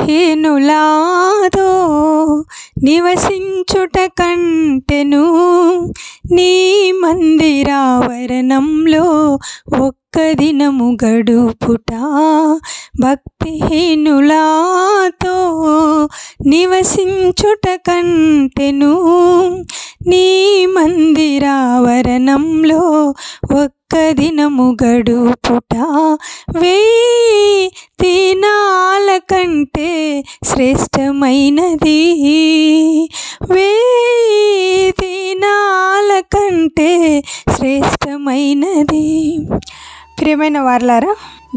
భక్తిహీనులాతో నివసించుట కంటెను నీ మందిరావరణంలో ఒక్క దినము గడుపుట. భక్తిహీనులాతో నివసించుట కంటెను నీ మందిరావరణంలో ఒక్క దినము గడుపుట. 1000 దినాల కంటే శ్రేష్టమైనది, 1000 దినాల కంటే శ్రేష్టమైనది. ప్రియమైన వారలారా,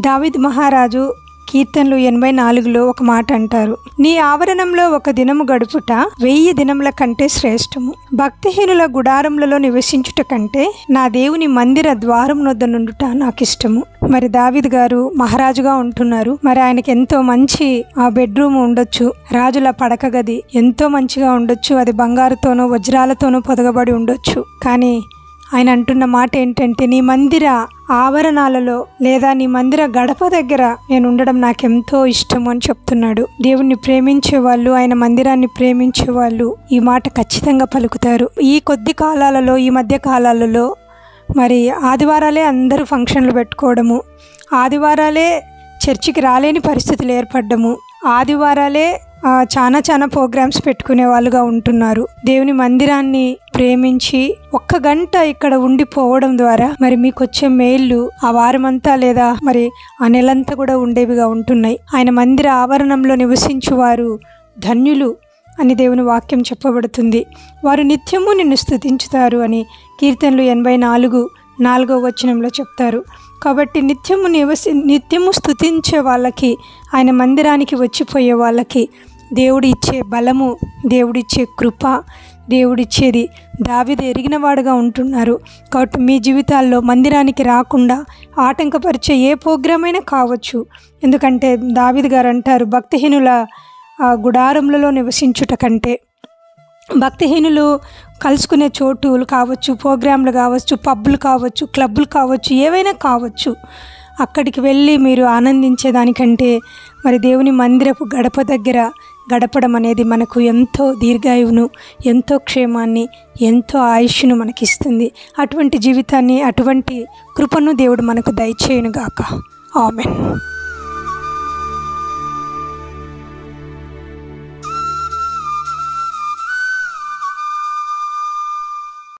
దావీదు మహారాజు కీర్తనలు 84లో ఒక మాట అంటారు, నీ ఆవరణంలో ఒక దినము గడుపుట 1000 దినముల కంటే శ్రేష్టము. భక్తిహీనుల గుడారములలో నివసించుట కంటే నా దేవుని మందిర ద్వారం వద్ద నుండుట నాకు ఇష్టము. మరి దావీదు గారు మహారాజుగా ఉంటున్నారు. మరి ఆయనకి ఎంతో మంచి బెడ్రూమ్ ఉండొచ్చు, రాజుల పడక గది ఎంతో మంచిగా ఉండొచ్చు, అది బంగారుతోనో వజ్రాలతోనో పొదగబడి ఉండొచ్చు. కానీ ఆయన అంటున్న మాట ఏంటంటే, నీ మందిర ఆవరణాలలో లేదా నీ మందిర గడప దగ్గర నేను ఉండడం నాకెంతో ఇష్టము అని చెప్తున్నాడు. దేవుణ్ణి ప్రేమించే వాళ్ళు, ఆయన మందిరాన్ని ప్రేమించే వాళ్ళు ఈ మాట ఖచ్చితంగా పలుకుతారు. ఈ కొద్ది కాలాలలో, ఈ మధ్య కాలాలలో మరి ఆదివారాలే అందరూ ఫంక్షన్లు పెట్టుకోవడము, ఆదివారాలే చర్చికి రాలేని పరిస్థితులు ఏర్పడ్డము, ఆదివారాలే చాలా ప్రోగ్రామ్స్ పెట్టుకునే వాళ్ళుగా ఉంటున్నారు. దేవుని మందిరాన్ని ప్రేమించి 1 గంట ఇక్కడ ఉండిపోవడం ద్వారా మరి మీకు వచ్చే మేళ్ళు ఆ వారమంతా లేదా మరి ఆ నెలంతా కూడా ఉండేవిగా ఉంటున్నాయి. ఆయన మందిర ఆవరణంలో నివసించువారు ధన్యులు అని దేవుని వాక్యం చెప్పబడుతుంది. వారు నిత్యము నిన్ను స్తుతించుతారు అని కీర్తనలు 84:4వ వచనంలో చెప్తారు. కాబట్టి నిత్యము స్తుతించే వాళ్ళకి, ఆయన మందిరానికి వచ్చిపోయే వాళ్ళకి దేవుడు ఇచ్చే బలము, దేవుడిచ్చే కృప, దేవుడిచ్చేది దావీదు ఎరిగినవాడుగా ఉంటున్నారు. కాబట్టి మీ జీవితాల్లో మందిరానికి రాకుండా ఆటంకపరిచే ఏ ప్రోగ్రామ్ అయినా కావచ్చు. ఎందుకంటే దావీదు గారు అంటారు, భక్తిహీనుల గుడారములలో నివసించుట కంటే, భక్తిహీనులు కలుసుకునే చోటులు కావచ్చు, ప్రోగ్రాంలు కావచ్చు, పబ్బులు కావచ్చు, క్లబ్బులు కావచ్చు, ఏవైనా కావచ్చు, అక్కడికి వెళ్ళి మీరు ఆనందించేదానికంటే మరి దేవుని మందిరపు గడప దగ్గర గడపడం అనేది మనకు ఎంతో దీర్ఘాయువును, ఎంతో క్షేమాన్ని, ఎంతో ఆయుష్ను మనకిస్తుంది. అటువంటి జీవితాన్ని, అటువంటి కృపను దేవుడు మనకు దయచేయునుగాక. ఆమెన్.